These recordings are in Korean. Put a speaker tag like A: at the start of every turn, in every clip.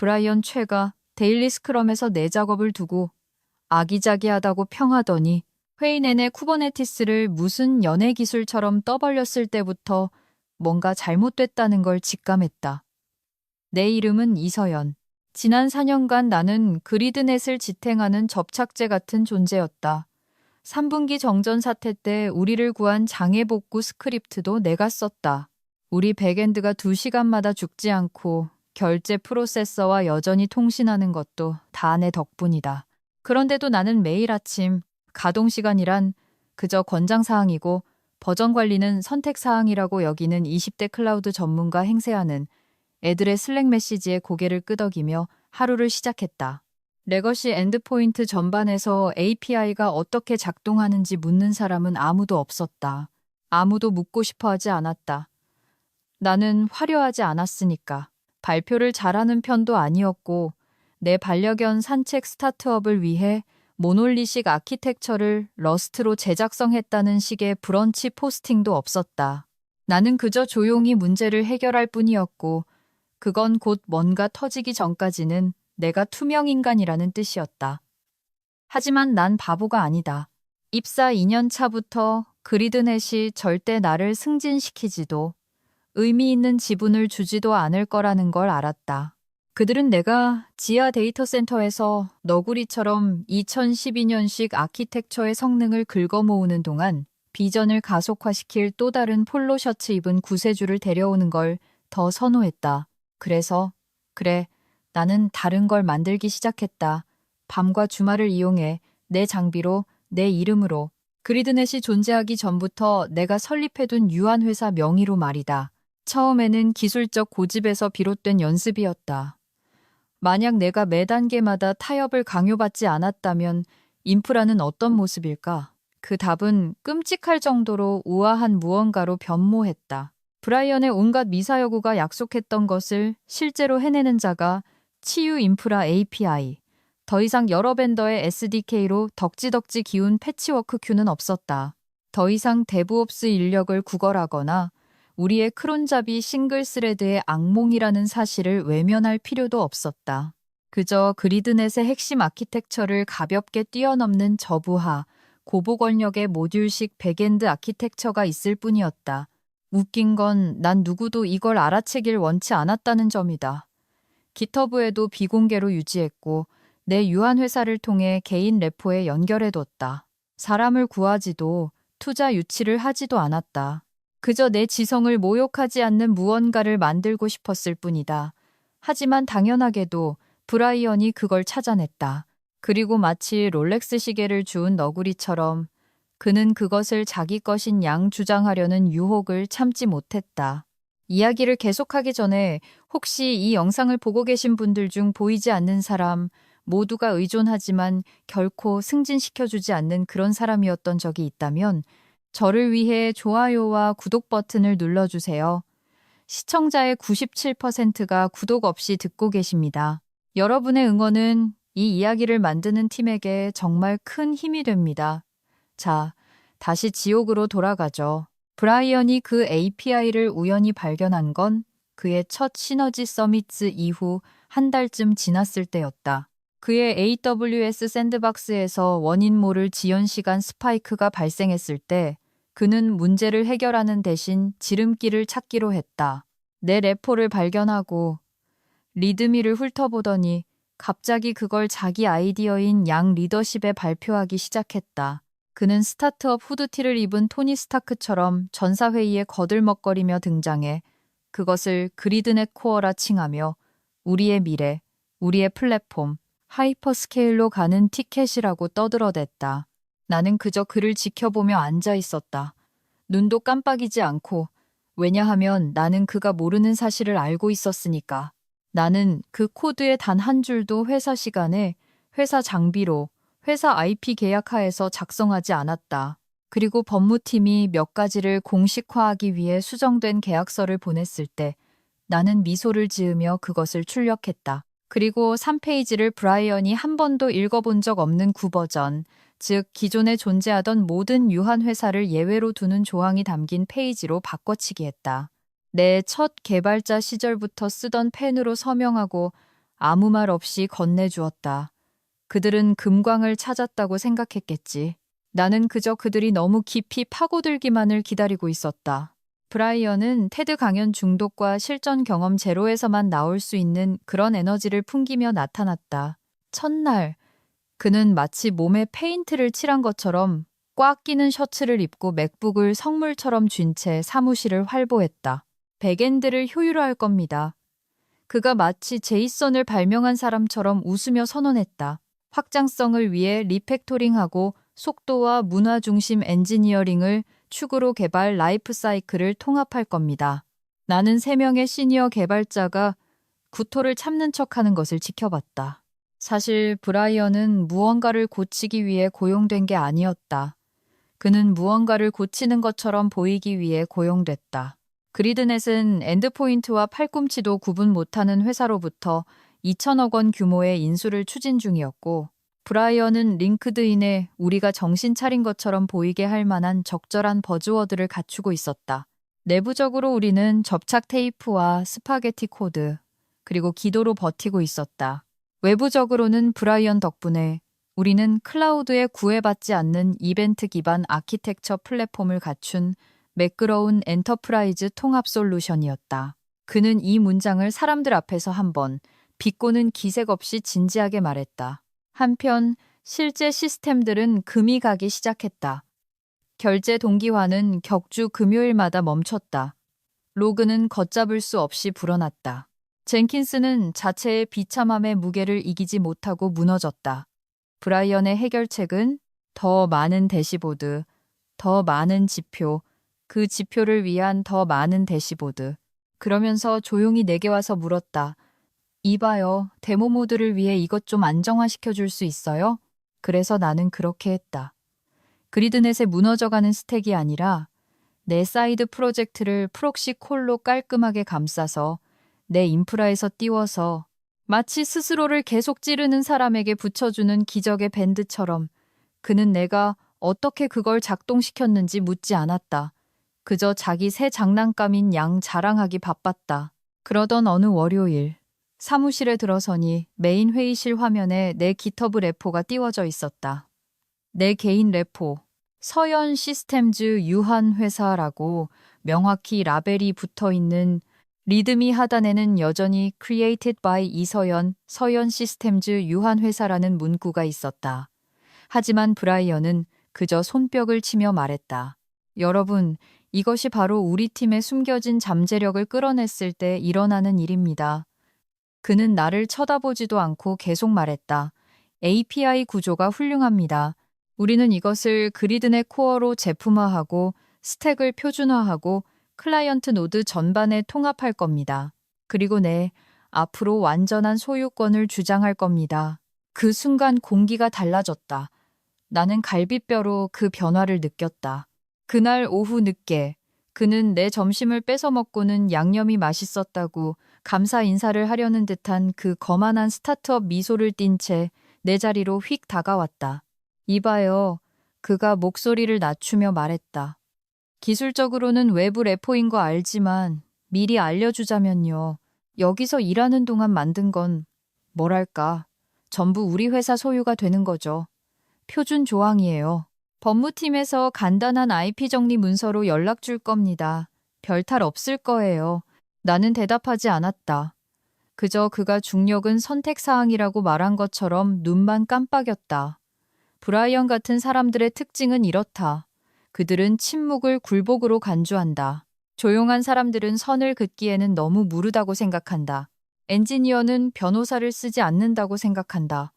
A: 브라이언 최가 데일리 스크럼에서 내 작업을 두고 아기자기하다고 평하더니 회의 내내 쿠버네티스를 무슨 연예 기술처럼 떠벌렸을 때부터 뭔가 잘못됐다는 걸 직감했다. 내 이름은 이서연. 지난 4년간 나는 그리드넷을 지탱하는 접착제 같은 존재였다. 3분기 정전 사태 때 우리를 구한 장애 복구 스크립트도 내가 썼다. 우리 백엔드가 2시간마다 죽지 않고 결제 프로세서와 여전히 통신하는 것도 다 내 덕분이다. 그런데도 나는 매일 아침 가동 시간이란 그저 권장사항이고 버전 관리는 선택사항이라고 여기는 20대 클라우드 전문가 행세하는 애들의 슬랙 메시지에 고개를 끄덕이며 하루를 시작했다. 레거시 엔드포인트 전반에서 API가 어떻게 작동하는지 묻는 사람은 아무도 없었다. 아무도 묻고 싶어 하지 않았다. 나는 화려하지 않았으니까. 발표를 잘하는 편도 아니었고 내 반려견 산책 스타트업을 위해 모놀리식 아키텍처를 러스트로 재작성했다는 식의 브런치 포스팅도 없었다. 나는 그저 조용히 문제를 해결할 뿐이었고 그건 곧 뭔가 터지기 전까지는 내가 투명 인간이라는 뜻이었다. 하지만 난 바보가 아니다. 입사 2년 차부터 그리드넷이 절대 나를 승진시키지도 의미 있는 지분을 주지도 않을 거라는 걸 알았다. 그들은 내가 지하 데이터 센터에서 너구리처럼 2012년식 아키텍처의 성능을 긁어모으는 동안 비전을 가속화시킬 또 다른 폴로 셔츠 입은 구세주를 데려오는 걸 더 선호했다. 그래서 그래, 나는 다른 걸 만들기 시작했다. 밤과 주말을 이용해 내 장비로, 내 이름으로. 그리드넷이 존재하기 전부터 내가 설립해둔 유한회사 명의로 말이다. 처음에는 기술적 고집에서 비롯된 연습이었다. 만약 내가 매 단계마다 타협을 강요받지 않았다면 인프라는 어떤 모습일까? 그 답은 끔찍할 정도로 우아한 무언가로 변모했다. 브라이언의 온갖 미사여구가 약속했던 것을 실제로 해내는 자가 치유 인프라 API. 더 이상 여러 벤더의 SDK로 덕지덕지 기운 패치워크 큐는 없었다. 더 이상 데브옵스 인력을 구걸하거나 우리의 크론잡이 싱글 스레드의 악몽이라는 사실을 외면할 필요도 없었다. 그저 그리드넷의 핵심 아키텍처를 가볍게 뛰어넘는 저부하, 고보권력의 모듈식 백엔드 아키텍처가 있을 뿐이었다. 웃긴 건 난 누구도 이걸 알아채길 원치 않았다는 점이다. 기터브에도 비공개로 유지했고 내 유한회사를 통해 개인 레포에 연결해뒀다. 사람을 구하지도 투자 유치를 하지도 않았다. 그저 내 지성을 모욕하지 않는 무언가를 만들고 싶었을 뿐이다. 하지만 당연하게도 브라이언이 그걸 찾아냈다. 그리고 마치 롤렉스 시계를 주운 너구리처럼 그는 그것을 자기 것인 양 주장하려는 유혹을 참지 못했다. 이야기를 계속하기 전에 혹시 이 영상을 보고 계신 분들 중 보이지 않는 사람, 모두가 의존하지만 결코 승진시켜주지 않는 그런 사람이었던 적이 있다면 저를 위해 좋아요와 구독 버튼을 눌러주세요. 시청자의 97%가 구독 없이 듣고 계십니다. 여러분의 응원은 이 이야기를 만드는 팀에게 정말 큰 힘이 됩니다. 자, 다시 지옥으로 돌아가죠. 브라이언이 그 API를 우연히 발견한 건 그의 첫 시너지 서밋즈 이후 한 달쯤 지났을 때였다. 그의 AWS 샌드박스에서 원인 모를 지연 시간 스파이크가 발생했을 때 그는 문제를 해결하는 대신 지름길을 찾기로 했다. 내 레포를 발견하고 리드미를 훑어보더니 갑자기 그걸 자기 아이디어인 양 리더십에 발표하기 시작했다. 그는 스타트업 후드티를 입은 토니 스타크처럼 전사회의에 거들먹거리며 등장해 그것을 그리드넷 코어라 칭하며 우리의 미래, 우리의 플랫폼, 하이퍼스케일로 가는 티켓이라고 떠들어댔다. 나는 그저 그를 지켜보며 앉아 있었다. 눈도 깜빡이지 않고, 왜냐하면 나는 그가 모르는 사실을 알고 있었으니까. 나는 그 코드의 단 한 줄도 회사 시간에, 회사 장비로, 회사 IP 계약하에서 작성하지 않았다. 그리고 법무팀이 몇 가지를 공식화하기 위해 수정된 계약서를 보냈을 때 나는 미소를 지으며 그것을 출력했다. 그리고 3페이지를 브라이언이 한 번도 읽어본 적 없는 구버전, 즉 기존에 존재하던 모든 유한 회사를 예외로 두는 조항이 담긴 페이지로 바꿔치기 했다. 내 첫 개발자 시절부터 쓰던 펜으로 서명하고 아무 말 없이 건네주었다. 그들은 금광을 찾았다고 생각했겠지. 나는 그저 그들이 너무 깊이 파고들기만을 기다리고 있었다. 브라이언은 테드 강연 중독과 실전 경험 제로에서만 나올 수 있는 그런 에너지를 풍기며 나타났다. 첫날, 그는 마치 몸에 페인트를 칠한 것처럼 꽉 끼는 셔츠를 입고 맥북을 성물처럼 쥔 채 사무실을 활보했다. 백엔드를 효율화할 겁니다. 그가 마치 제이슨을 발명한 사람처럼 웃으며 선언했다. 확장성을 위해 리팩토링하고 속도와 문화 중심 엔지니어링을 축으로 개발 라이프 사이클을 통합할 겁니다. 나는 3명의 시니어 개발자가 구토를 참는 척하는 것을 지켜봤다. 사실 브라이언은 무언가를 고치기 위해 고용된 게 아니었다. 그는 무언가를 고치는 것처럼 보이기 위해 고용됐다. 그리드넷은 엔드포인트와 팔꿈치도 구분 못하는 회사로부터 2천억 원 규모의 인수를 추진 중이었고, 브라이언은 링크드인에 우리가 정신 차린 것처럼 보이게 할 만한 적절한 버즈워드를 갖추고 있었다. 내부적으로 우리는 접착 테이프와 스파게티 코드, 그리고 기도로 버티고 있었다. 외부적으로는 브라이언 덕분에 우리는 클라우드에 구애받지 않는 이벤트 기반 아키텍처 플랫폼을 갖춘 매끄러운 엔터프라이즈 통합 솔루션이었다. 그는 이 문장을 사람들 앞에서 한번 비꼬는 기색 없이 진지하게 말했다. 한편 실제 시스템들은 금이 가기 시작했다. 결제 동기화는 격주 금요일마다 멈췄다. 로그는 걷잡을 수 없이 불어났다. 젠킨스는 자체의 비참함의 무게를 이기지 못하고 무너졌다. 브라이언의 해결책은 더 많은 대시보드, 더 많은 지표, 그 지표를 위한 더 많은 대시보드. 그러면서 조용히 내게 와서 물었다. 이봐요, 데모 모드를 위해 이것 좀 안정화시켜 줄 수 있어요? 그래서 나는 그렇게 했다. 그리드넷에 무너져가는 스택이 아니라 내 사이드 프로젝트를 프록시 콜로 깔끔하게 감싸서 내 인프라에서 띄워서 마치 스스로를 계속 찌르는 사람에게 붙여주는 기적의 밴드처럼 그는 내가 어떻게 그걸 작동시켰는지 묻지 않았다. 그저 자기 새 장난감인 양 자랑하기 바빴다. 그러던 어느 월요일, 사무실에 들어서니 메인 회의실 화면에 내 기터브 레포가 띄워져 있었다. 내 개인 레포, 서현 시스템즈 유한회사라고 명확히 라벨이 붙어있는 리드미 하단에는 여전히 Created by 이서연, 서현 시스템즈 유한회사라는 문구가 있었다. 하지만 브라이언은 그저 손뼉을 치며 말했다. 여러분, 이것이 바로 우리 팀의 숨겨진 잠재력을 끌어냈을 때 일어나는 일입니다. 그는 나를 쳐다보지도 않고 계속 말했다. API 구조가 훌륭합니다. 우리는 이것을 그리드넷 코어로 제품화하고 스택을 표준화하고 클라이언트 노드 전반에 통합할 겁니다. 그리고 앞으로 완전한 소유권을 주장할 겁니다. 그 순간 공기가 달라졌다. 나는 갈비뼈로 그 변화를 느꼈다. 그날 오후 늦게 그는 내 점심을 뺏어 먹고는 양념이 맛있었다고 감사 인사를 하려는 듯한 그 거만한 스타트업 미소를 띤 채 내 자리로 휙 다가왔다. 이봐요. 그가 목소리를 낮추며 말했다. 기술적으로는 외부 레포인 거 알지만 미리 알려주자면요. 여기서 일하는 동안 만든 건 뭐랄까. 전부 우리 회사 소유가 되는 거죠. 표준 조항이에요. 법무팀에서 간단한 IP 정리 문서로 연락 줄 겁니다. 별탈 없을 거예요. 나는 대답하지 않았다. 그저 그가 중력은 선택사항이라고 말한 것처럼 눈만 깜빡였다. 브라이언 같은 사람들의 특징은 이렇다. 그들은 침묵을 굴복으로 간주한다. 조용한 사람들은 선을 긋기에는 너무 무르다고 생각한다. 엔지니어는 변호사를 쓰지 않는다고 생각한다.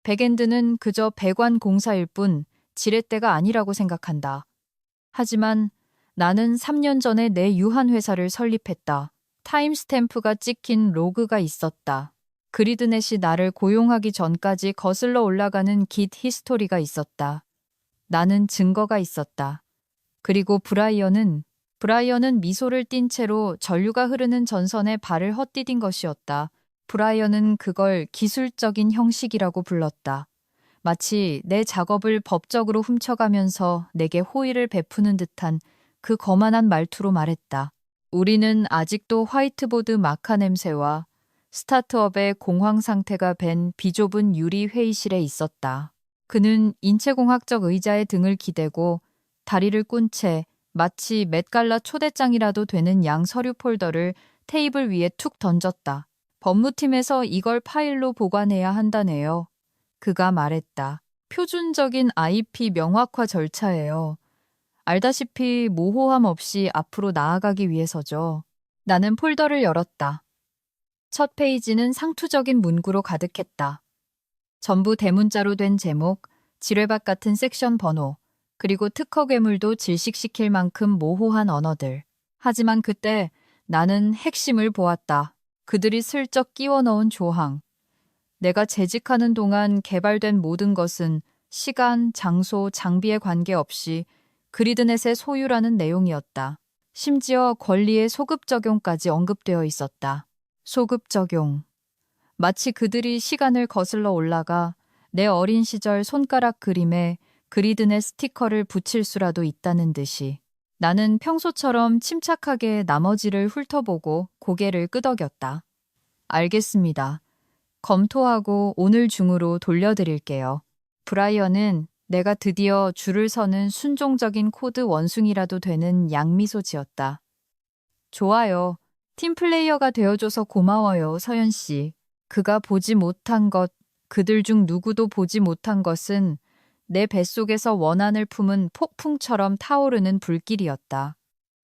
A: 백엔드는 그저 배관 공사일 뿐 지렛대가 아니라고 생각한다. 하지만 나는 3년 전에 내 유한 회사를 설립했다. 타임스탬프가 찍힌 로그가 있었다. 그리드넷이 나를 고용하기 전까지 거슬러 올라가는 깃 히스토리가 있었다. 나는 증거가 있었다. 그리고 브라이언은 미소를 띤 채로 전류가 흐르는 전선에 발을 헛디딘 것이었다. 브라이언은 그걸 기술적인 형식이라고 불렀다. 마치 내 작업을 법적으로 훔쳐가면서 내게 호의를 베푸는 듯한 그 거만한 말투로 말했다. 우리는 아직도 화이트보드 마카 냄새와 스타트업의 공황 상태가 밴 비좁은 유리 회의실에 있었다. 그는 인체공학적 의자에 등을 기대고 다리를 꾼 채 마치 맷갈라 초대장이라도 되는 양 서류 폴더를 테이블 위에 툭 던졌다. 법무팀에서 이걸 파일로 보관해야 한다네요. 그가 말했다. 표준적인 IP 명확화 절차예요. 알다시피 모호함 없이 앞으로 나아가기 위해서죠. 나는 폴더를 열었다. 첫 페이지는 상투적인 문구로 가득했다. 전부 대문자로 된 제목, 지뢰밭 같은 섹션 번호, 그리고 특허 괴물도 질식시킬 만큼 모호한 언어들. 하지만 그때 나는 핵심을 보았다. 그들이 슬쩍 끼워 넣은 조항. 내가 재직하는 동안 개발된 모든 것은 시간, 장소, 장비에 관계없이 그리드넷의 소유라는 내용이었다. 심지어 권리의 소급 적용까지 언급되어 있었다. 소급 적용. 마치 그들이 시간을 거슬러 올라가 내 어린 시절 손가락 그림에 그리드넷 스티커를 붙일 수라도 있다는 듯이. 나는 평소처럼 침착하게 나머지를 훑어보고 고개를 끄덕였다. 알겠습니다. 검토하고 오늘 중으로 돌려드릴게요. 브라이언은 내가 드디어 줄을 서는 순종적인 코드 원숭이라도 되는 양미소 지었다. 좋아요. 팀플레이어가 되어줘서 고마워요, 서연 씨. 그가 보지 못한 것, 그들 중 누구도 보지 못한 것은 내 뱃속에서 원한을 품은 폭풍처럼 타오르는 불길이었다.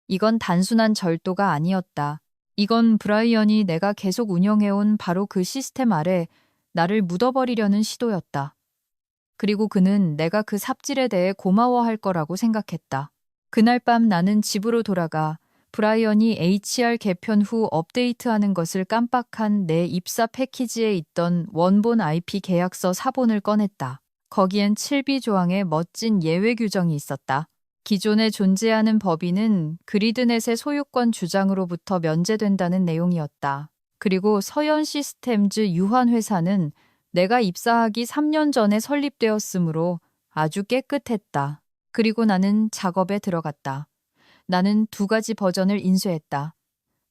A: 이건 단순한 절도가 아니었다. 이건 브라이언이 내가 계속 운영해온 바로 그 시스템 아래 나를 묻어버리려는 시도였다. 그리고 그는 내가 그 삽질에 대해 고마워할 거라고 생각했다. 그날 밤 나는 집으로 돌아가 브라이언이 HR 개편 후 업데이트하는 것을 깜빡한 내 입사 패키지에 있던 원본 IP 계약서 사본을 꺼냈다. 거기엔 7B 조항의 멋진 예외 규정이 있었다. 기존에 존재하는 법인은 그리드넷의 소유권 주장으로부터 면제된다는 내용이었다. 그리고 서현 시스템즈 유한 회사는 내가 입사하기 3년 전에 설립되었으므로 아주 깨끗했다. 그리고 나는 작업에 들어갔다. 나는 2가지 버전을 인수했다.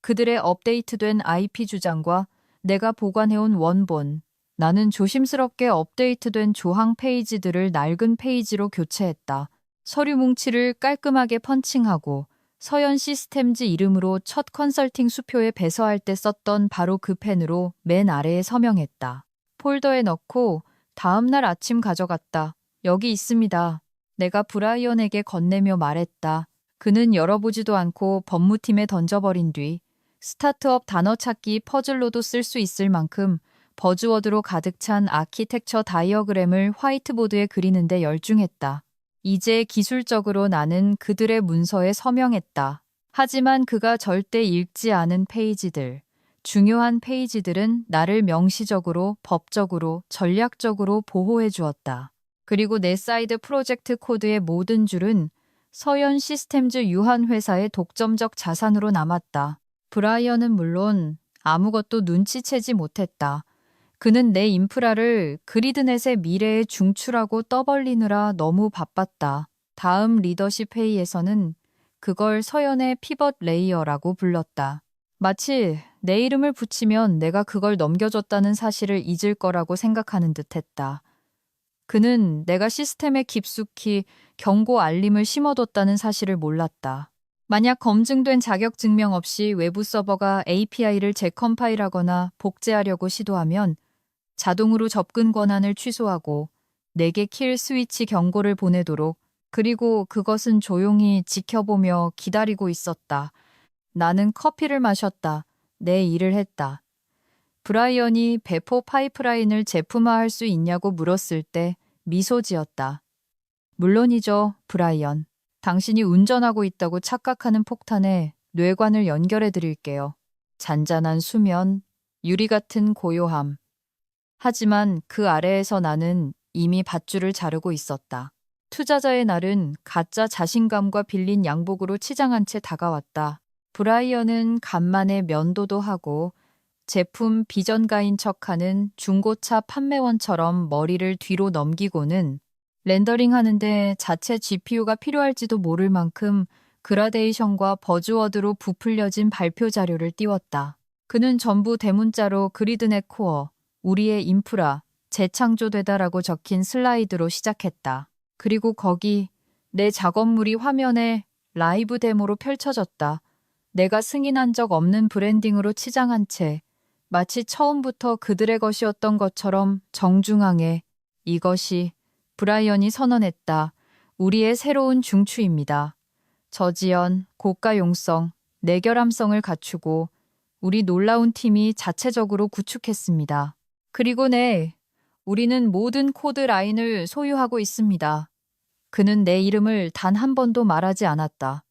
A: 그들의 업데이트된 IP 주장과 내가 보관해온 원본. 나는 조심스럽게 업데이트된 조항 페이지들을 낡은 페이지로 교체했다. 서류 뭉치를 깔끔하게 펀칭하고 서현 시스템즈 이름으로 첫 컨설팅 수표에 배서할 때 썼던 바로 그 펜으로 맨 아래에 서명했다. 폴더에 넣고 다음 날 아침 가져갔다. 여기 있습니다. 내가 브라이언에게 건네며 말했다. 그는 열어보지도 않고 법무팀에 던져버린 뒤 스타트업 단어 찾기 퍼즐로도 쓸 수 있을 만큼 버즈워드로 가득 찬 아키텍처 다이어그램을 화이트보드에 그리는데 열중했다. 이제 기술적으로 나는 그들의 문서에 서명했다. 하지만 그가 절대 읽지 않은 페이지들, 중요한 페이지들은 나를 명시적으로, 법적으로, 전략적으로 보호해 주었다. 그리고 내 사이드 프로젝트 코드의 모든 줄은 서현 시스템즈 유한 회사의 독점적 자산으로 남았다. 브라이언은 물론 아무것도 눈치채지 못했다. 그는 내 인프라를 그리드넷의 미래에 중출하고 떠벌리느라 너무 바빴다. 다음 리더십 회의에서는 그걸 서연의 피벗 레이어라고 불렀다. 마치 내 이름을 붙이면 내가 그걸 넘겨줬다는 사실을 잊을 거라고 생각하는 듯했다. 그는 내가 시스템에 깊숙이 경고 알림을 심어뒀다는 사실을 몰랐다. 만약 검증된 자격 증명 없이 외부 서버가 API를 재컴파일하거나 복제하려고 시도하면 자동으로 접근 권한을 취소하고 내게 킬 스위치 경고를 보내도록, 그리고 그것은 조용히 지켜보며 기다리고 있었다. 나는 커피를 마셨다. 내 일을 했다. 브라이언이 배포 파이프라인을 제품화할 수 있냐고 물었을 때 미소 지었다. 물론이죠, 브라이언. 당신이 운전하고 있다고 착각하는 폭탄에 뇌관을 연결해 드릴게요. 잔잔한 수면, 유리 같은 고요함. 하지만 그 아래에서 나는 이미 밧줄을 자르고 있었다. 투자자의 날은 가짜 자신감과 빌린 양복으로 치장한 채 다가왔다. 브라이언은 간만에 면도도 하고 제품 비전가인 척하는 중고차 판매원처럼 머리를 뒤로 넘기고는 렌더링하는데 자체 GPU가 필요할지도 모를 만큼 그라데이션과 버즈워드로 부풀려진 발표 자료를 띄웠다. 그는 전부 대문자로 그리드넷 코어, 우리의 인프라, 재창조되다라고 적힌 슬라이드로 시작했다. 그리고 거기 내 작업물이 화면에 라이브 데모로 펼쳐졌다. 내가 승인한 적 없는 브랜딩으로 치장한 채 마치 처음부터 그들의 것이었던 것처럼 정중앙에 이것이 브라이언이 선언했다. 우리의 새로운 중추입니다. 저지연, 고가용성, 내결함성을 갖추고 우리 놀라운 팀이 자체적으로 구축했습니다. 그리고 네, 우리는 모든 코드 라인을 소유하고 있습니다. 그는 내 이름을 단 한 번도 말하지 않았다.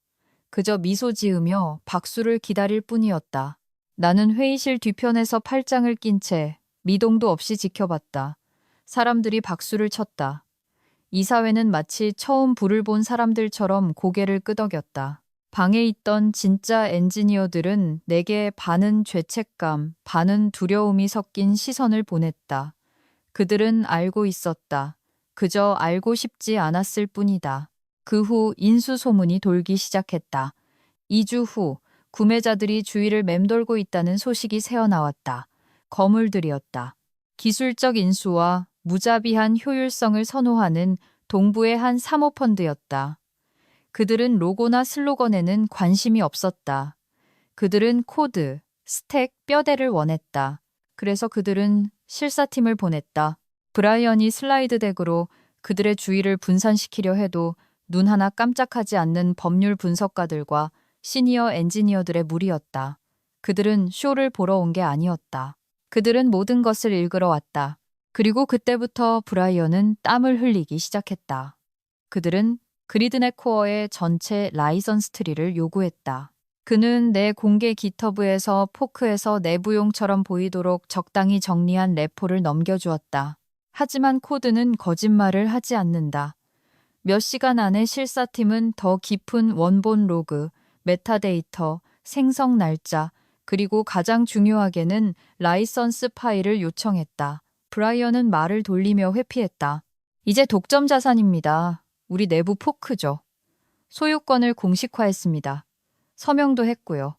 A: 그저 미소 지으며 박수를 기다릴 뿐이었다. 나는 회의실 뒤편에서 팔짱을 낀 채 미동도 없이 지켜봤다. 사람들이 박수를 쳤다. 이사회는 마치 처음 불을 본 사람들처럼 고개를 끄덕였다. 방에 있던 진짜 엔지니어들은 내게 반은 죄책감, 반은 두려움이 섞인 시선을 보냈다. 그들은 알고 있었다. 그저 알고 싶지 않았을 뿐이다. 그 후 인수 소문이 돌기 시작했다. 2주 후 구매자들이 주위를 맴돌고 있다는 소식이 새어나왔다. 거물들이었다. 기술적 인수와 무자비한 효율성을 선호하는 동부의 한 사모펀드였다. 그들은 로고나 슬로건에는 관심이 없었다. 그들은 코드, 스택, 뼈대를 원했다. 그래서 그들은 실사팀을 보냈다. 브라이언이 슬라이드 덱으로 그들의 주의를 분산시키려 해도 눈 하나 깜짝하지 않는 법률 분석가들과 시니어 엔지니어들의 무리였다. 그들은 쇼를 보러 온 게 아니었다. 그들은 모든 것을 읽으러 왔다. 그리고 그때부터 브라이언은 땀을 흘리기 시작했다. 그들은 그리드넷 코어의 전체 라이선스 트리를 요구했다. 그는 내 공개 기터브에서 포크에서 내부용처럼 보이도록 적당히 정리한 레포를 넘겨주었다. 하지만 코드는 거짓말을 하지 않는다. 몇 시간 안에 실사팀은 더 깊은 원본 로그, 메타데이터, 생성 날짜, 그리고 가장 중요하게는 라이선스 파일을 요청했다. 브라이언은 말을 돌리며 회피했다. 이제 독점 자산입니다. 우리 내부 포크죠. 소유권을 공식화했습니다. 서명도 했고요.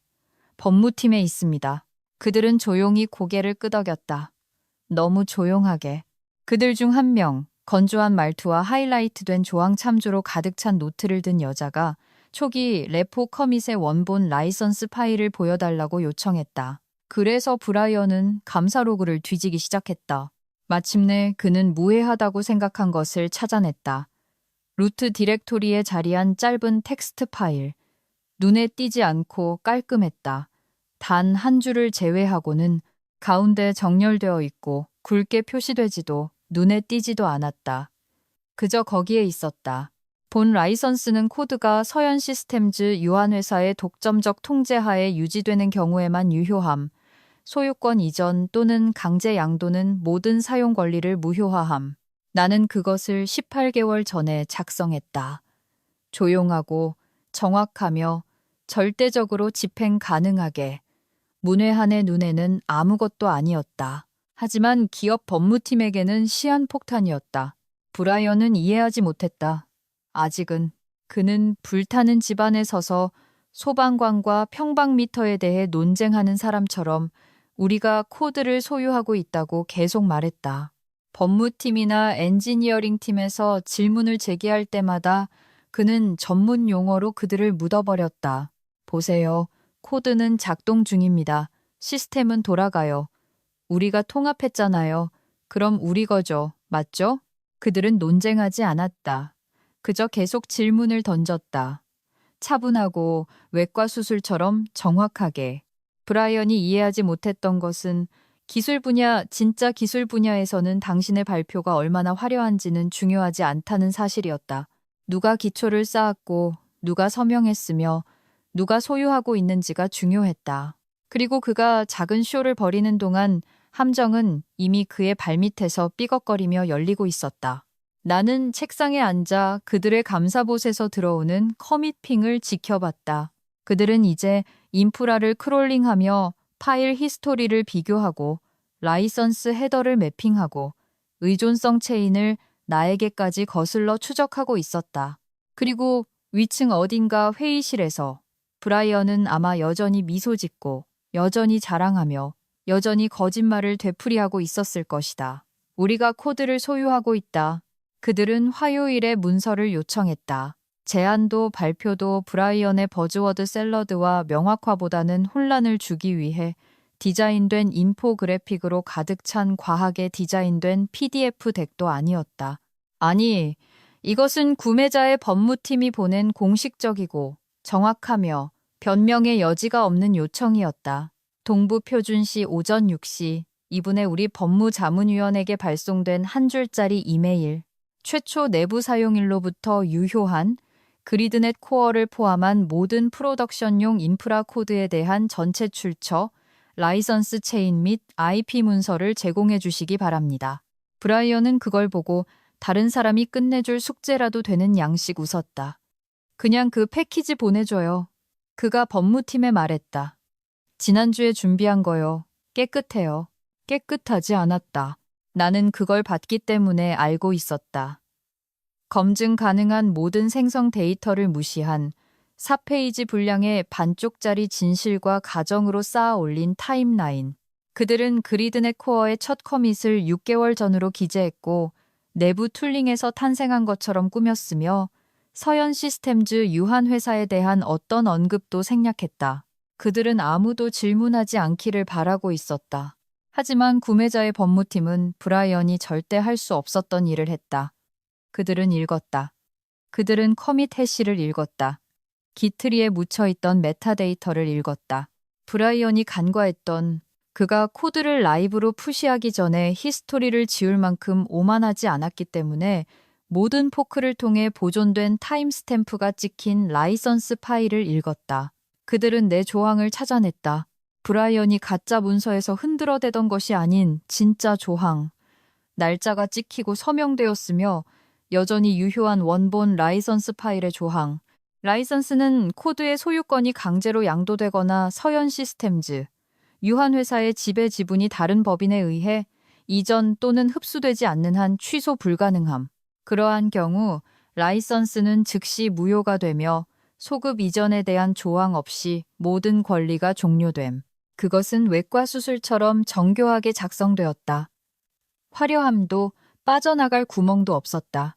A: 법무팀에 있습니다. 그들은 조용히 고개를 끄덕였다. 너무 조용하게. 그들 중 한 명, 건조한 말투와 하이라이트된 조항 참조로 가득 찬 노트를 든 여자가 초기 레포 커밋의 원본 라이선스 파일을 보여달라고 요청했다. 그래서 브라이언은 감사 로그를 뒤지기 시작했다. 마침내 그는 무해하다고 생각한 것을 찾아냈다. 루트 디렉토리에 자리한 짧은 텍스트 파일. 눈에 띄지 않고 깔끔했다. 단 한 줄을 제외하고는 가운데 정렬되어 있고 굵게 표시되지도 눈에 띄지도 않았다. 그저 거기에 있었다. 본 라이선스는 코드가 서현 시스템즈 유한회사의 독점적 통제하에 유지되는 경우에만 유효함. 소유권 이전 또는 강제 양도는 모든 사용 권리를 무효화함. 나는 그것을 18개월 전에 작성했다. 조용하고 정확하며 절대적으로 집행 가능하게. 문외한의 눈에는 아무것도 아니었다. 하지만 기업 법무팀에게는 시한폭탄이었다. 브라이언은 이해하지 못했다. 아직은 그는 불타는 집안에 서서 소방관과 평방미터에 대해 논쟁하는 사람처럼 우리가 코드를 소유하고 있다고 계속 말했다. 법무팀이나 엔지니어링 팀에서 질문을 제기할 때마다 그는 전문 용어로 그들을 묻어버렸다. 보세요. 코드는 작동 중입니다. 시스템은 돌아가요. 우리가 통합했잖아요. 그럼 우리 거죠. 맞죠? 그들은 논쟁하지 않았다. 그저 계속 질문을 던졌다. 차분하고 외과 수술처럼 정확하게. 브라이언이 이해하지 못했던 것은 기술 분야, 진짜 기술 분야에서는 당신의 발표가 얼마나 화려한지는 중요하지 않다는 사실이었다. 누가 기초를 쌓았고 누가 서명했으며 누가 소유하고 있는지가 중요했다. 그리고 그가 작은 쇼를 벌이는 동안 함정은 이미 그의 발밑에서 삐걱거리며 열리고 있었다. 나는 책상에 앉아 그들의 감사봇에서 들어오는 커밋핑을 지켜봤다. 그들은 이제 인프라를 크롤링하며 파일 히스토리를 비교하고 라이선스 헤더를 매핑하고 의존성 체인을 나에게까지 거슬러 추적하고 있었다. 그리고 위층 어딘가 회의실에서 브라이언은 아마 여전히 미소 짓고 여전히 자랑하며 여전히 거짓말을 되풀이하고 있었을 것이다. 우리가 코드를 소유하고 있다. 그들은 화요일에 문서를 요청했다. 제안도 발표도 브라이언의 버즈워드 샐러드와 명확화보다는 혼란을 주기 위해 디자인된 인포그래픽으로 가득 찬 과하게 디자인된 PDF 덱도 아니었다. 아니, 이것은 구매자의 법무팀이 보낸 공식적이고 정확하며 변명의 여지가 없는 요청이었다. 동부표준시 오전 6시 2분에 우리 법무자문위원에게 발송된 한 줄짜리 이메일. 최초 내부 사용일로부터 유효한 그리드넷 코어를 포함한 모든 프로덕션용 인프라 코드에 대한 전체 출처, 라이선스 체인 및 IP 문서를 제공해 주시기 바랍니다. 브라이언은 그걸 보고 다른 사람이 끝내줄 숙제라도 되는 양식 웃었다. 그냥 그 패키지 보내줘요. 그가 법무팀에 말했다. 지난주에 준비한 거요. 깨끗해요. 깨끗하지 않았다. 나는 그걸 받기 때문에 알고 있었다. 검증 가능한 모든 생성 데이터를 무시한 4페이지 분량의 반쪽짜리 진실과 가정으로 쌓아 올린 타임라인. 그들은 그리드넷 코어의 첫 커밋을 6개월 전으로 기재했고 내부 툴링에서 탄생한 것처럼 꾸몄으며 서현 시스템즈 유한 회사에 대한 어떤 언급도 생략했다. 그들은 아무도 질문하지 않기를 바라고 있었다. 하지만 구매자의 법무팀은 브라이언이 절대 할 수 없었던 일을 했다. 그들은 읽었다. 그들은 커밋 해시를 읽었다. 기트리에 묻혀있던 메타데이터를 읽었다. 브라이언이 간과했던 그가 코드를 라이브로 푸시하기 전에 히스토리를 지울 만큼 오만하지 않았기 때문에 모든 포크를 통해 보존된 타임스탬프가 찍힌 라이선스 파일을 읽었다. 그들은 내 조항을 찾아냈다. 브라이언이 가짜 문서에서 흔들어대던 것이 아닌 진짜 조항. 날짜가 찍히고 서명되었으며 여전히 유효한 원본 라이선스 파일의 조항. 라이선스는 코드의 소유권이 강제로 양도되거나 서현 시스템즈, 유한 회사의 지배 지분이 다른 법인에 의해 이전 또는 흡수되지 않는 한 취소 불가능함. 그러한 경우 라이선스는 즉시 무효가 되며 소급 이전에 대한 조항 없이 모든 권리가 종료됨. 그것은 외과 수술처럼 정교하게 작성되었다. 화려함도 빠져나갈 구멍도 없었다.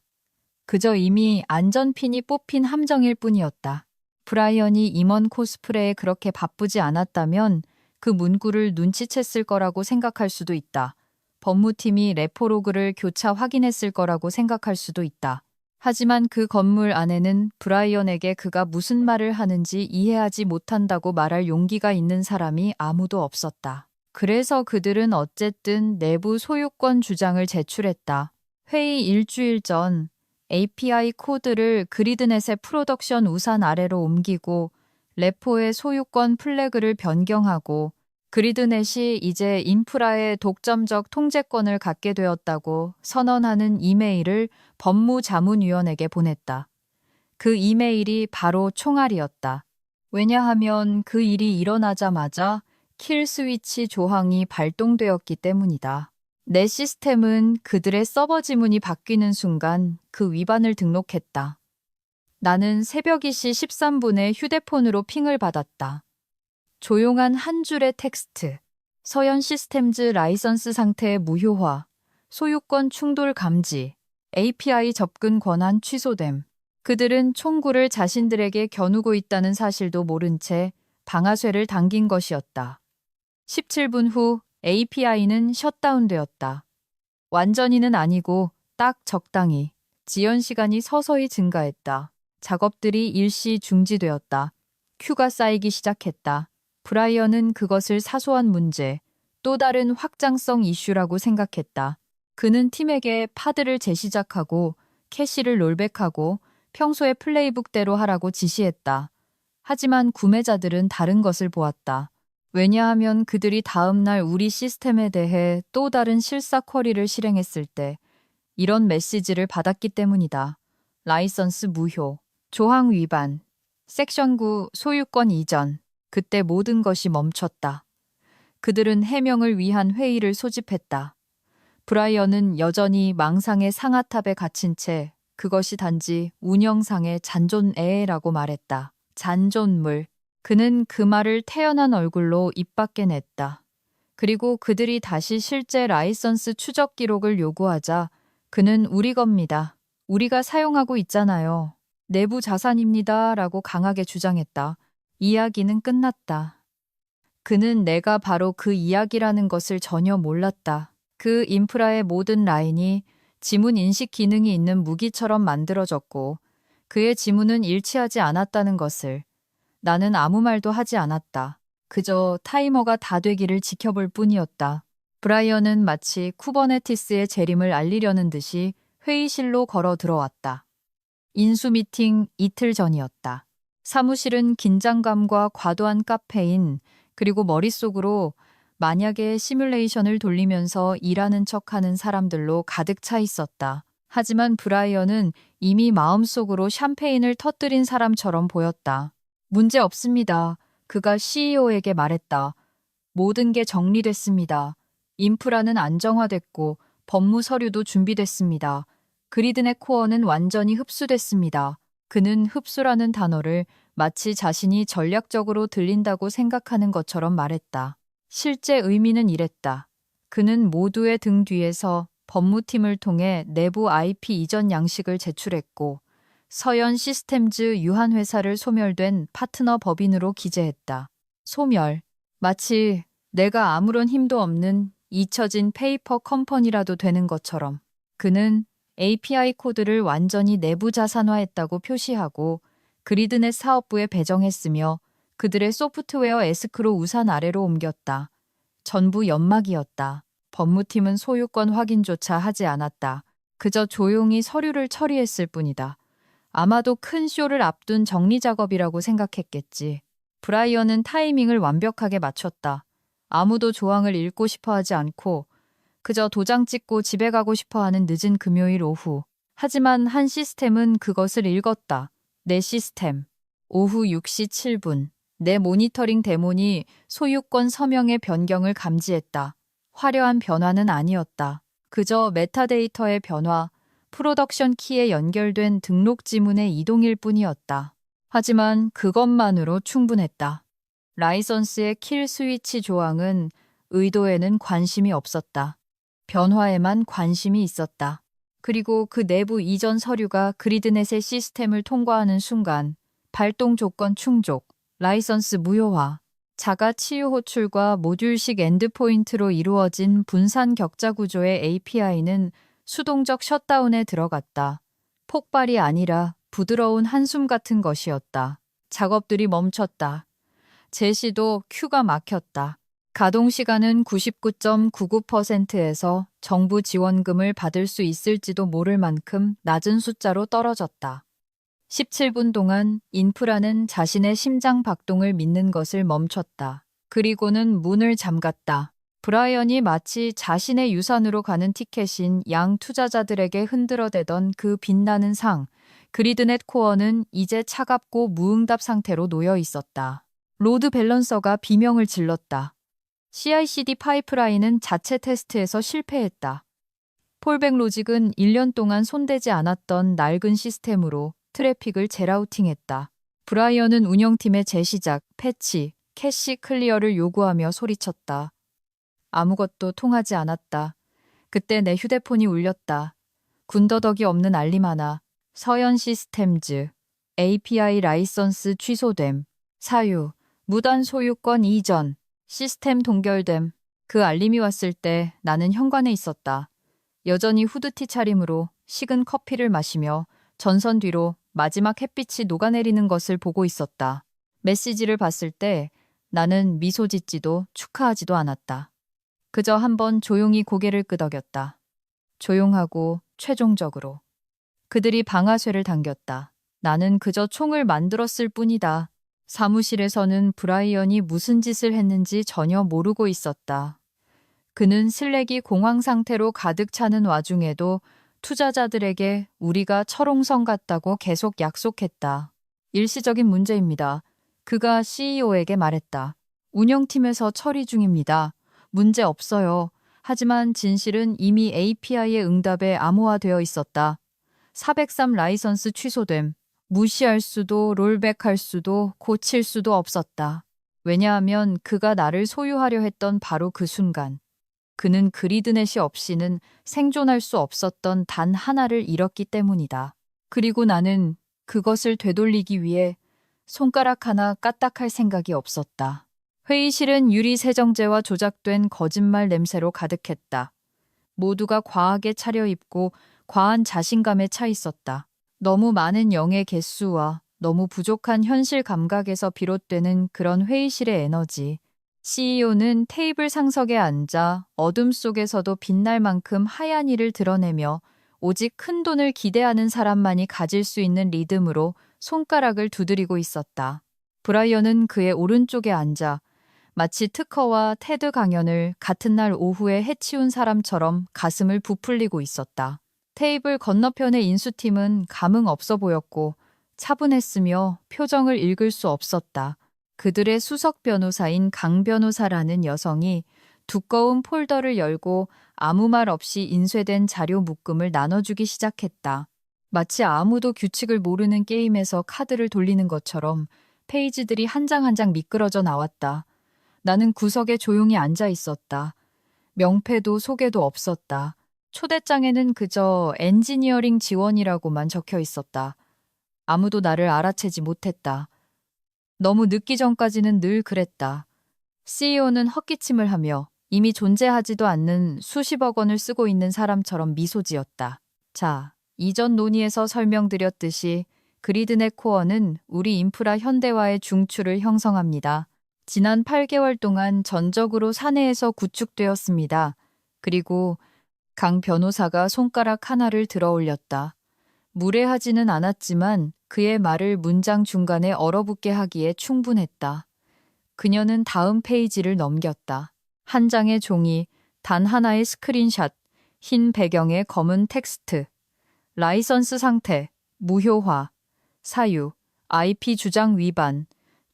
A: 그저 이미 안전핀이 뽑힌 함정일 뿐이었다. 브라이언이 임원 코스프레에 그렇게 바쁘지 않았다면 그 문구를 눈치챘을 거라고 생각할 수도 있다. 법무팀이 레포로그를 교차 확인했을 거라고 생각할 수도 있다. 하지만 그 건물 안에는 브라이언에게 그가 무슨 말을 하는지 이해하지 못한다고 말할 용기가 있는 사람이 아무도 없었다. 그래서 그들은 어쨌든 내부 소유권 주장을 제출했다. 회의 일주일 전 API 코드를 그리드넷의 프로덕션 우산 아래로 옮기고 레포의 소유권 플래그를 변경하고 그리드넷이 이제 인프라의 독점적 통제권을 갖게 되었다고 선언하는 이메일을 법무자문위원에게 보냈다. 그 이메일이 바로 총알이었다. 왜냐하면 그 일이 일어나자마자 킬 스위치 조항이 발동되었기 때문이다. 내 시스템은 그들의 서버 지문이 바뀌는 순간 그 위반을 등록했다. 나는 새벽 2시 13분에 휴대폰으로 핑을 받았다. 조용한 한 줄의 텍스트. 서현 시스템즈 라이선스 상태의 무효화, 소유권 충돌 감지, API 접근 권한 취소됨. 그들은 총구를 자신들에게 겨누고 있다는 사실도 모른 채 방아쇠를 당긴 것이었다. 17분 후 API는 셧다운되었다. 완전히는 아니고 딱 적당히. 지연 시간이 서서히 증가했다. 작업들이 일시 중지되었다. 큐가 쌓이기 시작했다. 브라이언은 그것을 사소한 문제, 또 다른 확장성 이슈라고 생각했다. 그는 팀에게 파드를 재시작하고 캐시를 롤백하고 평소의 플레이북대로 하라고 지시했다. 하지만 구매자들은 다른 것을 보았다. 왜냐하면 그들이 다음 날 우리 시스템에 대해 또 다른 실사 쿼리를 실행했을 때 이런 메시지를 받았기 때문이다. 라이선스 무효, 조항 위반, 섹션 9 소유권 이전. 그때 모든 것이 멈췄다. 그들은 해명을 위한 회의를 소집했다. 브라이언은 여전히 망상의 상아탑에 갇힌 채 그것이 단지 운영상의 잔존애라고 말했다. 잔존물. 그는 그 말을 태연한 얼굴로 입 밖에 냈다. 그리고 그들이 다시 실제 라이선스 추적 기록을 요구하자 그는 우리 겁니다. 우리가 사용하고 있잖아요. 내부 자산입니다. 라고 강하게 주장했다. 이야기는 끝났다. 그는 내가 바로 그 이야기라는 것을 전혀 몰랐다. 그 인프라의 모든 라인이 지문 인식 기능이 있는 무기처럼 만들어졌고 그의 지문은 일치하지 않았다는 것을 나는 아무 말도 하지 않았다. 그저 타이머가 다 되기를 지켜볼 뿐이었다. 브라이언은 마치 쿠버네티스의 재림을 알리려는 듯이 회의실로 걸어 들어왔다. 인수 미팅 이틀 전이었다. 사무실은 긴장감과 과도한 카페인 그리고 머릿속으로 만약의 시뮬레이션을 돌리면서 일하는 척하는 사람들로 가득 차 있었다. 하지만 브라이언은 이미 마음속으로 샴페인을 터뜨린 사람처럼 보였다. 문제 없습니다. 그가 CEO에게 말했다. 모든 게 정리됐습니다. 인프라는 안정화됐고 법무 서류도 준비됐습니다. 그리드넷 코어는 완전히 흡수됐습니다. 그는 흡수라는 단어를 마치 자신이 전략적으로 들린다고 생각하는 것처럼 말했다. 실제 의미는 이랬다. 그는 모두의 등 뒤에서 법무팀을 통해 내부 IP 이전 양식을 제출했고 서현 시스템즈 유한회사를 소멸된 파트너 법인으로 기재했다. 소멸. 마치 내가 아무런 힘도 없는 잊혀진 페이퍼 컴퍼니라도 되는 것처럼. 그는 API 코드를 완전히 내부 자산화했다고 표시하고 그리드넷 사업부에 배정했으며 그들의 소프트웨어 에스크로 우산 아래로 옮겼다. 전부 연막이었다. 법무팀은 소유권 확인조차 하지 않았다. 그저 조용히 서류를 처리했을 뿐이다. 아마도 큰 쇼를 앞둔 정리 작업이라고 생각했겠지. 브라이언은 타이밍을 완벽하게 맞췄다. 아무도 조항을 읽고 싶어 하지 않고 그저 도장 찍고 집에 가고 싶어 하는 늦은 금요일 오후. 하지만 한 시스템은 그것을 읽었다. 내 시스템. 오후 6시 7분. 내 모니터링 데몬이 소유권 서명의 변경을 감지했다. 화려한 변화는 아니었다. 그저 메타데이터의 변화, 프로덕션 키에 연결된 등록 지문의 이동일 뿐이었다. 하지만 그것만으로 충분했다. 라이선스의 킬 스위치 조항은 의도에는 관심이 없었다. 변화에만 관심이 있었다. 그리고 그 내부 이전 서류가 그리드넷의 시스템을 통과하는 순간 발동 조건 충족, 라이선스 무효화, 자가 치유 호출과 모듈식 엔드포인트로 이루어진 분산 격자 구조의 API는 수동적 셧다운에 들어갔다. 폭발이 아니라 부드러운 한숨 같은 것이었다. 작업들이 멈췄다. 제시도 큐가 막혔다. 가동 시간은 99.99%에서 정부 지원금을 받을 수 있을지도 모를 만큼 낮은 숫자로 떨어졌다. 17분 동안 인프라는 자신의 심장 박동을 믿는 것을 멈췄다. 그리고는 문을 잠갔다. 브라이언이 마치 자신의 유산으로 가는 티켓인 양 투자자들에게 흔들어대던 그 빛나는 상, 그리드넷 코어는 이제 차갑고 무응답 상태로 놓여 있었다. 로드 밸런서가 비명을 질렀다. CI/CD 파이프라인은 자체 테스트에서 실패했다. 폴백 로직은 1년 동안 손대지 않았던 낡은 시스템으로 트래픽을 재라우팅했다. 브라이언은 운영팀의 재시작, 패치, 캐시 클리어를 요구하며 소리쳤다. 아무것도 통하지 않았다. 그때 내 휴대폰이 울렸다. 군더더기 없는 알림 하나. 서현 시스템즈, API 라이선스 취소됨, 사유, 무단 소유권 이전, 시스템 동결됨. 그 알림이 왔을 때 나는 현관에 있었다. 여전히 후드티 차림으로 식은 커피를 마시며 전선 뒤로 마지막 햇빛이 녹아내리는 것을 보고 있었다. 메시지를 봤을 때 나는 미소 짓지도 축하하지도 않았다. 그저 한번 조용히 고개를 끄덕였다. 조용하고 최종적으로. 그들이 방아쇠를 당겼다. 나는 그저 총을 만들었을 뿐이다. 사무실에서는 브라이언이 무슨 짓을 했는지 전혀 모르고 있었다. 그는 슬랙이 공황 상태로 가득 차는 와중에도 투자자들에게 우리가 철옹성 같다고 계속 약속했다. 일시적인 문제입니다. 그가 CEO에게 말했다. 운영팀에서 처리 중입니다. 문제 없어요. 하지만 진실은 이미 API의 응답에 암호화되어 있었다. 403 라이선스 취소됨. 무시할 수도 롤백할 수도 고칠 수도 없었다. 왜냐하면 그가 나를 소유하려 했던 바로 그 순간, 그는 그리드넷이 없이는 생존할 수 없었던 단 하나를 잃었기 때문이다. 그리고 나는 그것을 되돌리기 위해 손가락 하나 까딱할 생각이 없었다. 회의실은 유리 세정제와 조작된 거짓말 냄새로 가득했다. 모두가 과하게 차려입고 과한 자신감에 차 있었다. 너무 많은 영의 개수와 너무 부족한 현실 감각에서 비롯되는 그런 회의실의 에너지. CEO는 테이블 상석에 앉아 어둠 속에서도 빛날 만큼 하얀 이를 드러내며 오직 큰 돈을 기대하는 사람만이 가질 수 있는 리듬으로 손가락을 두드리고 있었다. 브라이언은 그의 오른쪽에 앉아 마치 특허와 테드 강연을 같은 날 오후에 해치운 사람처럼 가슴을 부풀리고 있었다. 테이블 건너편의 인수팀은 감흥 없어 보였고 차분했으며 표정을 읽을 수 없었다. 그들의 수석 변호사인 강 변호사라는 여성이 두꺼운 폴더를 열고 아무 말 없이 인쇄된 자료 묶음을 나눠주기 시작했다. 마치 아무도 규칙을 모르는 게임에서 카드를 돌리는 것처럼 페이지들이 한 장 한 장 미끄러져 나왔다. 나는 구석에 조용히 앉아 있었다. 명패도 소개도 없었다. 초대장에는 그저 엔지니어링 지원이라고만 적혀 있었다. 아무도 나를 알아채지 못했다. 너무 늦기 전까지는 늘 그랬다. CEO는 헛기침을 하며 이미 존재하지도 않는 수십억 원을 쓰고 있는 사람처럼 미소 지었다. 자, 이전 논의에서 설명드렸듯이 그리드넷 코어는 우리 인프라 현대화의 중추를 형성합니다. 지난 8개월 동안 전적으로 사내에서 구축되었습니다. 그리고 강 변호사가 손가락 하나를 들어 올렸다. 무례하지는 않았지만 그의 말을 문장 중간에 얼어붙게 하기에 충분했다. 그녀는 다음 페이지를 넘겼다. 한 장의 종이, 단 하나의 스크린샷, 흰 배경에 검은 텍스트. 라이선스 상태, 무효화, 사유, IP 주장 위반,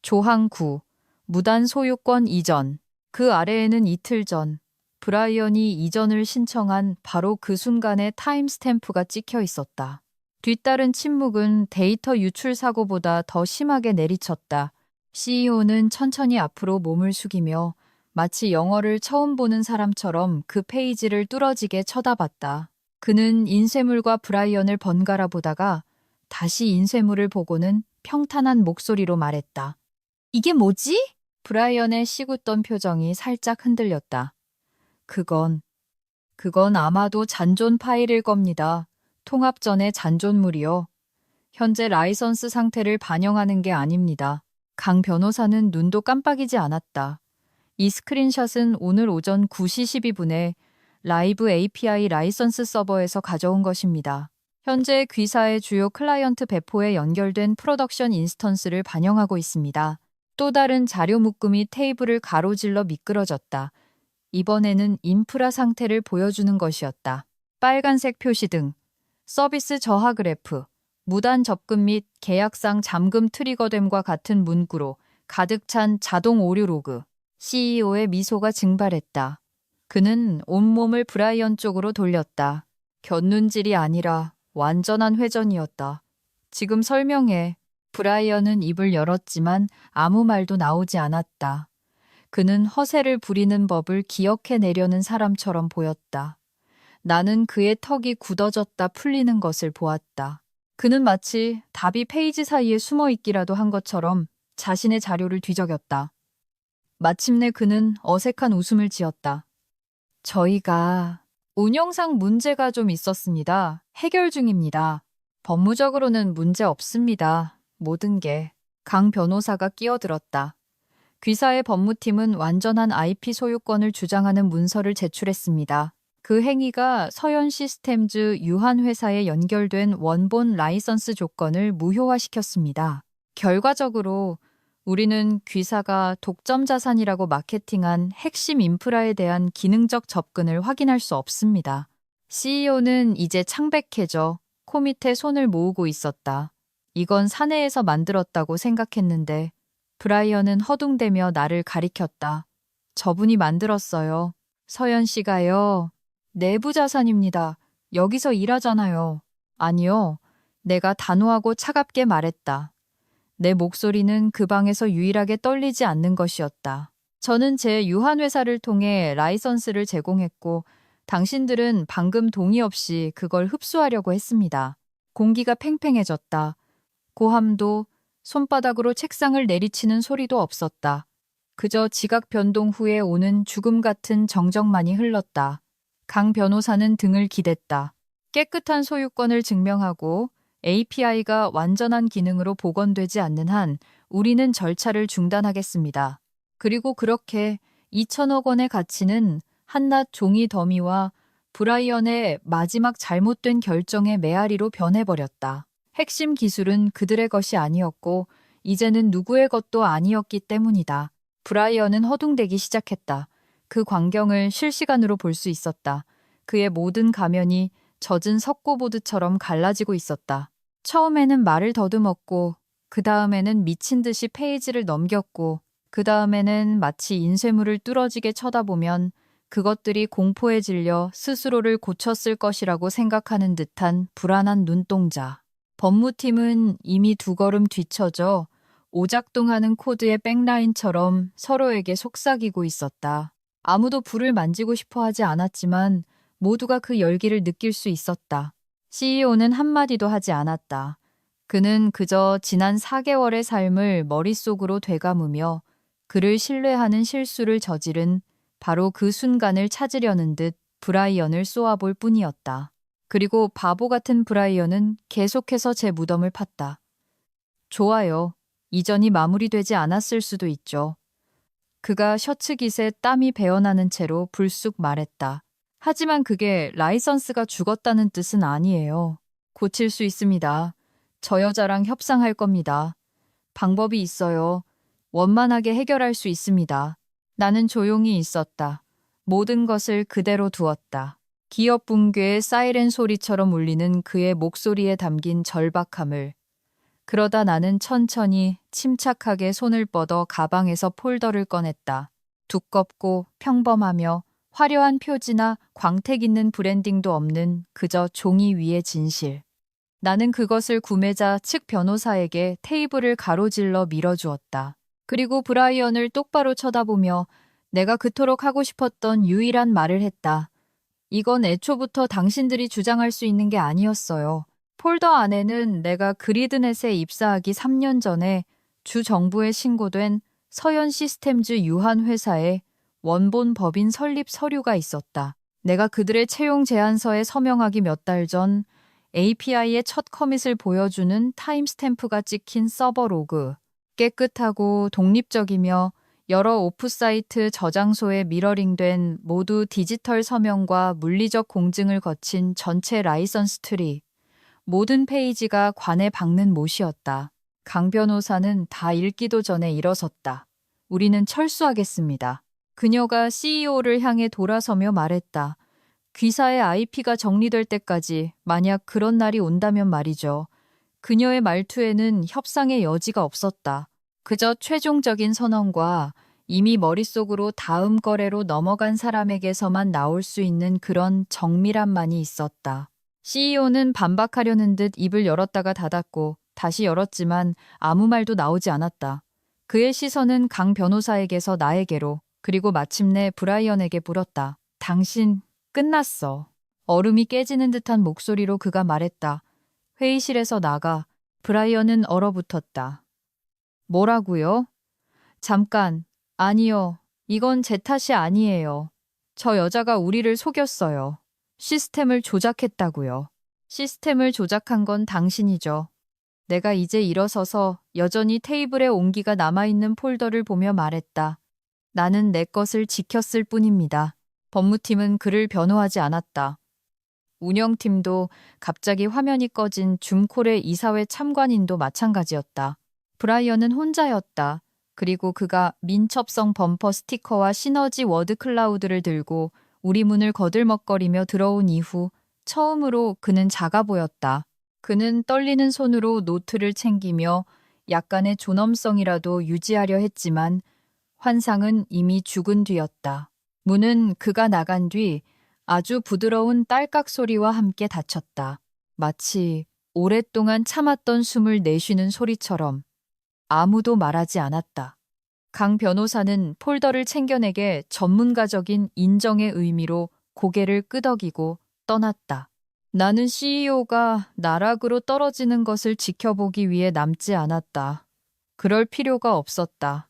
A: 조항 9, 무단 소유권 이전. 그 아래에는 이틀 전, 브라이언이 이전을 신청한 바로 그 순간의 타임스탬프가 찍혀 있었다. 뒤따른 침묵은 데이터 유출 사고보다 더 심하게 내리쳤다. CEO는 천천히 앞으로 몸을 숙이며 마치 영어를 처음 보는 사람처럼 그 페이지를 뚫어지게 쳐다봤다. 그는 인쇄물과 브라이언을 번갈아 보다가 다시 인쇄물을 보고는 평탄한 목소리로 말했다. 이게 뭐지? 브라이언의 씨궂던 표정이 살짝 흔들렸다. 그건 아마도 잔존 파일일 겁니다. 통합 전의 잔존물이요. 현재 라이선스 상태를 반영하는 게 아닙니다. 강 변호사는 눈도 깜빡이지 않았다. 이 스크린샷은 오늘 오전 9시 12분에 라이브 API 라이선스 서버에서 가져온 것입니다. 현재 귀사의 주요 클라이언트 배포에 연결된 프로덕션 인스턴스를 반영하고 있습니다. 또 다른 자료 묶음이 테이블을 가로질러 미끄러졌다. 이번에는 인프라 상태를 보여주는 것이었다. 빨간색 표시 등, 서비스 저하 그래프, 무단 접근 및 계약상 잠금 트리거됨과 같은 문구로 가득 찬 자동 오류 로그. CEO의 미소가 증발했다. 그는 온몸을 브라이언 쪽으로 돌렸다. 곁눈질이 아니라 완전한 회전이었다. 지금 설명해. 브라이언은 입을 열었지만 아무 말도 나오지 않았다. 그는 허세를 부리는 법을 기억해내려는 사람처럼 보였다. 나는 그의 턱이 굳어졌다 풀리는 것을 보았다. 그는 마치 답이 페이지 사이에 숨어 있기라도 한 것처럼 자신의 자료를 뒤적였다. 마침내 그는 어색한 웃음을 지었다. 저희가 운영상 문제가 좀 있었습니다. 해결 중입니다. 법무적으로는 문제 없습니다. 모든 게. 강 변호사가 끼어들었다. 귀사의 법무팀은 완전한 IP 소유권을 주장하는 문서를 제출했습니다. 그 행위가 서현 시스템즈 유한 회사에 연결된 원본 라이선스 조건을 무효화시켰습니다. 결과적으로 우리는 귀사가 독점 자산이라고 마케팅한 핵심 인프라에 대한 기능적 접근을 확인할 수 없습니다. CEO는 이제 창백해져 코 밑에 손을 모으고 있었다. 이건 사내에서 만들었다고 생각했는데 브라이언은 허둥대며 나를 가리켰다. 저분이 만들었어요. 서연 씨가요. 내부 자산입니다. 여기서 일하잖아요. 아니요. 내가 단호하고 차갑게 말했다. 내 목소리는 그 방에서 유일하게 떨리지 않는 것이었다. 저는 제 유한회사를 통해 라이선스를 제공했고 당신들은 방금 동의 없이 그걸 흡수하려고 했습니다. 공기가 팽팽해졌다. 고함도 손바닥으로 책상을 내리치는 소리도 없었다. 그저 지각 변동 후에 오는 죽음 같은 정적만이 흘렀다. 강 변호사는 등을 기댔다. 깨끗한 소유권을 증명하고 API가 완전한 기능으로 복원되지 않는 한 우리는 절차를 중단하겠습니다. 그리고 그렇게 2천억 원의 가치는 한낱 종이 더미와 브라이언의 마지막 잘못된 결정의 메아리로 변해버렸다. 핵심 기술은 그들의 것이 아니었고 이제는 누구의 것도 아니었기 때문이다. 브라이언은 허둥대기 시작했다. 그 광경을 실시간으로 볼 수 있었다. 그의 모든 가면이 젖은 석고보드처럼 갈라지고 있었다. 처음에는 말을 더듬었고 그 다음에는 미친 듯이 페이지를 넘겼고 그 다음에는 마치 인쇄물을 뚫어지게 쳐다보면 그것들이 공포에 질려 스스로를 고쳤을 것이라고 생각하는 듯한 불안한 눈동자. 법무팀은 이미 두 걸음 뒤처져 오작동하는 코드의 백라인처럼 서로에게 속삭이고 있었다. 아무도 불을 만지고 싶어 하지 않았지만 모두가 그 열기를 느낄 수 있었다. CEO는 한마디도 하지 않았다. 그는 그저 지난 4개월의 삶을 머릿속으로 되감으며 그를 신뢰하는 실수를 저지른 바로 그 순간을 찾으려는 듯 브라이언을 쏘아볼 뿐이었다. 그리고 바보 같은 브라이언은 계속해서 제 무덤을 팠다. 좋아요. 이전이 마무리되지 않았을 수도 있죠. 그가 셔츠 깃에 땀이 배어나는 채로 불쑥 말했다. 하지만 그게 라이선스가 죽었다는 뜻은 아니에요. 고칠 수 있습니다. 저 여자랑 협상할 겁니다. 방법이 있어요. 원만하게 해결할 수 있습니다. 나는 조용히 있었다. 모든 것을 그대로 두었다. 기업 붕괴의 사이렌 소리처럼 울리는 그의 목소리에 담긴 절박함을. 그러다 나는 천천히 침착하게 손을 뻗어 가방에서 폴더를 꺼냈다. 두껍고 평범하며 화려한 표지나 광택 있는 브랜딩도 없는 그저 종이 위의 진실. 나는 그것을 구매자 측 변호사에게 테이블을 가로질러 밀어주었다. 그리고 브라이언을 똑바로 쳐다보며 내가 그토록 하고 싶었던 유일한 말을 했다. 이건 애초부터 당신들이 주장할 수 있는 게 아니었어요. 폴더 안에는 내가 그리드넷에 입사하기 3년 전에 주 정부에 신고된 서현 시스템즈 유한 회사의 원본 법인 설립 서류가 있었다. 내가 그들의 채용 제안서에 서명하기 몇 달 전 API의 첫 커밋을 보여주는 타임스탬프가 찍힌 서버 로그. 깨끗하고 독립적이며 여러 오프사이트 저장소에 미러링된 모두 디지털 서명과 물리적 공증을 거친 전체 라이선스 트리. 모든 페이지가 관에 박는 못이었다. 강 변호사는 다 읽기도 전에 일어섰다. 우리는 철수하겠습니다. 그녀가 CEO를 향해 돌아서며 말했다. 귀사의 IP가 정리될 때까지 만약 그런 날이 온다면 말이죠. 그녀의 말투에는 협상의 여지가 없었다. 그저 최종적인 선언과 이미 머릿속으로 다음 거래로 넘어간 사람에게서만 나올 수 있는 그런 정밀함만이 있었다. CEO는 반박하려는 듯 입을 열었다가 닫았고 다시 열었지만 아무 말도 나오지 않았다. 그의 시선은 강 변호사에게서 나에게로 그리고 마침내 브라이언에게 물었다. 당신 끝났어. 얼음이 깨지는 듯한 목소리로 그가 말했다. 회의실에서 나가. 브라이언은 얼어붙었다. 뭐라고요? 잠깐. 아니요. 이건 제 탓이 아니에요. 저 여자가 우리를 속였어요. 시스템을 조작했다고요. 시스템을 조작한 건 당신이죠. 내가 이제 일어서서 여전히 테이블에 온기가 남아있는 폴더를 보며 말했다. 나는 내 것을 지켰을 뿐입니다. 법무팀은 그를 변호하지 않았다. 운영팀도 갑자기 화면이 꺼진 줌콜의 이사회 참관인도 마찬가지였다. 브라이언은 혼자였다. 그리고 그가 민첩성 범퍼 스티커와 시너지 워드 클라우드를 들고 우리 문을 거들먹거리며 들어온 이후 처음으로 그는 작아 보였다. 그는 떨리는 손으로 노트를 챙기며 약간의 존엄성이라도 유지하려 했지만 환상은 이미 죽은 뒤였다. 문은 그가 나간 뒤 아주 부드러운 딸깍 소리와 함께 닫혔다. 마치 오랫동안 참았던 숨을 내쉬는 소리처럼. 아무도 말하지 않았다. 강 변호사는 폴더를 챙겨내게 전문가적인 인정의 의미로 고개를 끄덕이고 떠났다. 나는 CEO가 나락으로 떨어지는 것을 지켜보기 위해 남지 않았다. 그럴 필요가 없었다.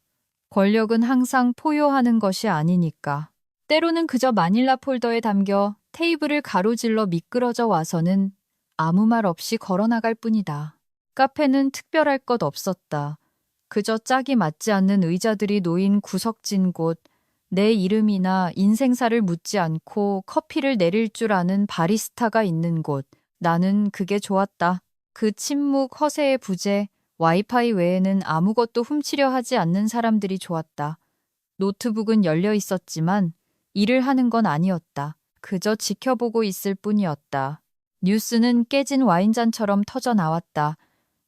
A: 권력은 항상 포효하는 것이 아니니까. 때로는 그저 마닐라 폴더에 담겨 테이블을 가로질러 미끄러져 와서는 아무 말 없이 걸어나갈 뿐이다. 카페는 특별할 것 없었다. 그저 짝이 맞지 않는 의자들이 놓인 구석진 곳, 내 이름이나 인생사를 묻지 않고 커피를 내릴 줄 아는 바리스타가 있는 곳. 나는 그게 좋았다. 그 침묵, 허세의 부재, 와이파이 외에는 아무것도 훔치려 하지 않는 사람들이 좋았다. 노트북은 열려 있었지만 일을 하는 건 아니었다. 그저 지켜보고 있을 뿐이었다. 뉴스는 깨진 와인잔처럼 터져 나왔다.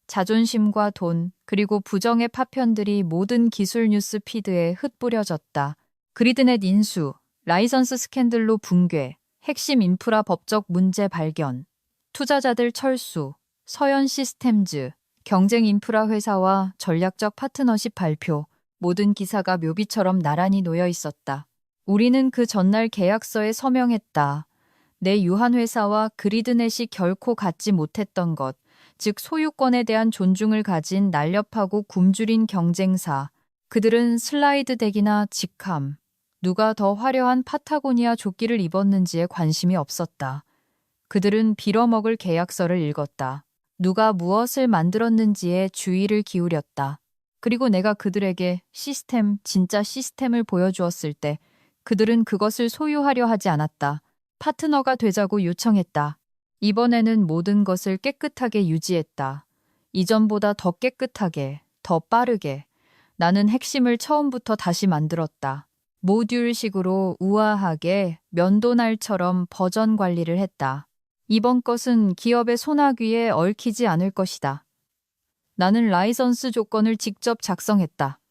A: 자존심과 돈, 그리고 부정의 파편들이 모든 기술 뉴스 피드에 흩뿌려졌다. 그리드넷 인수, 라이선스 스캔들로 붕괴, 핵심 인프라 법적 문제 발견, 투자자들 철수, 서현 시스템즈, 경쟁 인프라 회사와 전략적 파트너십 발표, 모든 기사가 묘비처럼 나란히 놓여 있었다. 우리는 그 전날 계약서에 서명했다. 내 유한회사와 그리드넷이 결코 갖지 못했던 것, 즉 소유권에 대한 존중을 가진 날렵하고 굶주린 경쟁사. 그들은 슬라이드 덱이나 직함, 누가 더 화려한 파타고니아 조끼를 입었는지에 관심이 없었다. 그들은 빌어먹을 계약서를 읽었다. 누가 무엇을 만들었는지에 주의를 기울였다. 그리고 내가 그들에게 진짜 시스템을 보여주었을 때 그들은 그것을 소유하려 하지 않았다. 파트너가 되자고 요청했다. 이번에는 모든 것을 깨끗하게 유지했다. 이전보다 더 깨끗하게, 더 빠르게. 나는 핵심을 처음부터 다시 만들었다. 모듈식으로 우아하게 면도날처럼 버전 관리를 했다. 이번 것은 기업의 소나귀에 얽히지 않을 것이다. 나는 라이선스 조건을 직접 작성했다.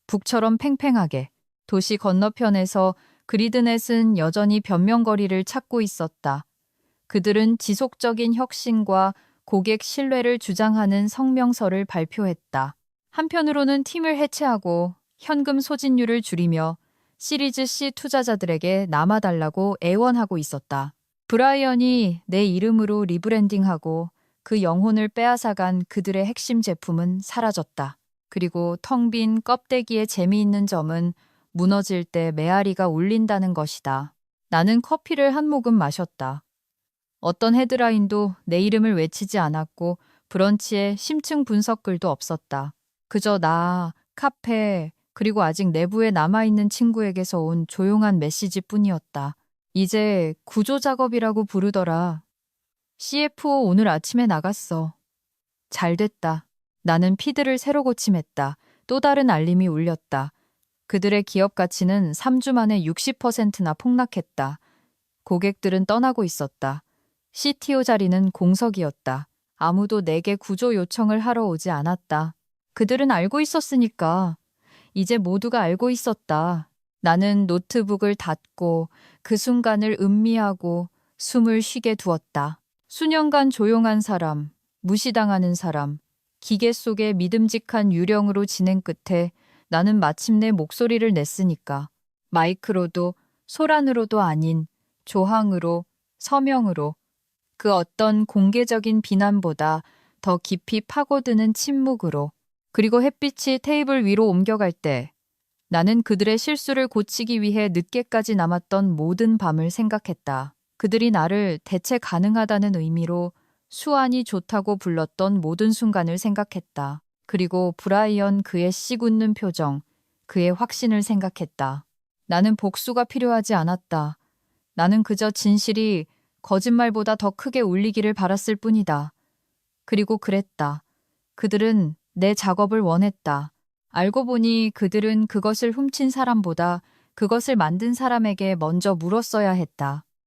A: 북처럼 팽팽하게. 도시 건너편에서 그리드넷은 여전히 변명거리를 찾고 있었다. 그들은 지속적인 혁신과 고객 신뢰를 주장하는 성명서를 발표했다. 한편으로는 팀을 해체하고 현금 소진율을 줄이며 시리즈 C 투자자들에게 남아달라고 애원하고 있었다. 브라이언이 내 이름으로 리브랜딩하고 그 영혼을 빼앗아간 그들의 핵심 제품은 사라졌다. 그리고 텅 빈 껍데기의 재미있는 점은 무너질 때 메아리가 울린다는 것이다. 나는 커피를 한 모금 마셨다. 어떤 헤드라인도 내 이름을 외치지 않았고 브런치에 심층 분석글도 없었다. 그저 나, 카페, 그리고 아직 내부에 남아있는 친구에게서 온 조용한 메시지뿐이었다. 이제 구조 작업이라고 부르더라. CFO 오늘 아침에 나갔어. 잘 됐다. 나는 피드를 새로 고침했다. 또 다른 알림이 울렸다. 그들의 기업 가치는 3주 만에 60%나 폭락했다. 고객들은 떠나고 있었다. CTO 자리는 공석이었다. 아무도 내게 구조 요청을 하러 오지 않았다. 그들은 알고 있었으니까. 이제 모두가 알고 있었다. 나는 노트북을 닫고 그 순간을 음미하고 숨을 쉬게 두었다. 수년간 조용한 사람, 무시당하는 사람, 기계 속의 믿음직한 유령으로 지낸 끝에 나는 마침내 목소리를 냈으니까. 마이크로도 소란으로도 아닌 조항으로, 서명으로, 그 어떤 공개적인 비난보다 더 깊이 파고드는 침묵으로. 그리고 햇빛이 테이블 위로 옮겨갈 때 나는 그들의 실수를 고치기 위해 늦게까지 남았던 모든 밤을 생각했다. 그들이 나를 대체 가능하다는 의미로 수완이 좋다고 불렀던 모든 순간을 생각했다. 그리고 브라이언 그의 씩 웃는 표정, 그의 확신을 생각했다. 나는 복수가 필요하지 않았다. 나는 그저 진실이 거짓말보다 더 크게 울리기를 바랐을 뿐이다. 그리고 그랬다. 그들은 내 작업을 원했다. 알고 보니 그들은 그것을 훔친 사람보다 그것을 만든 사람에게 먼저 물었어야 했다.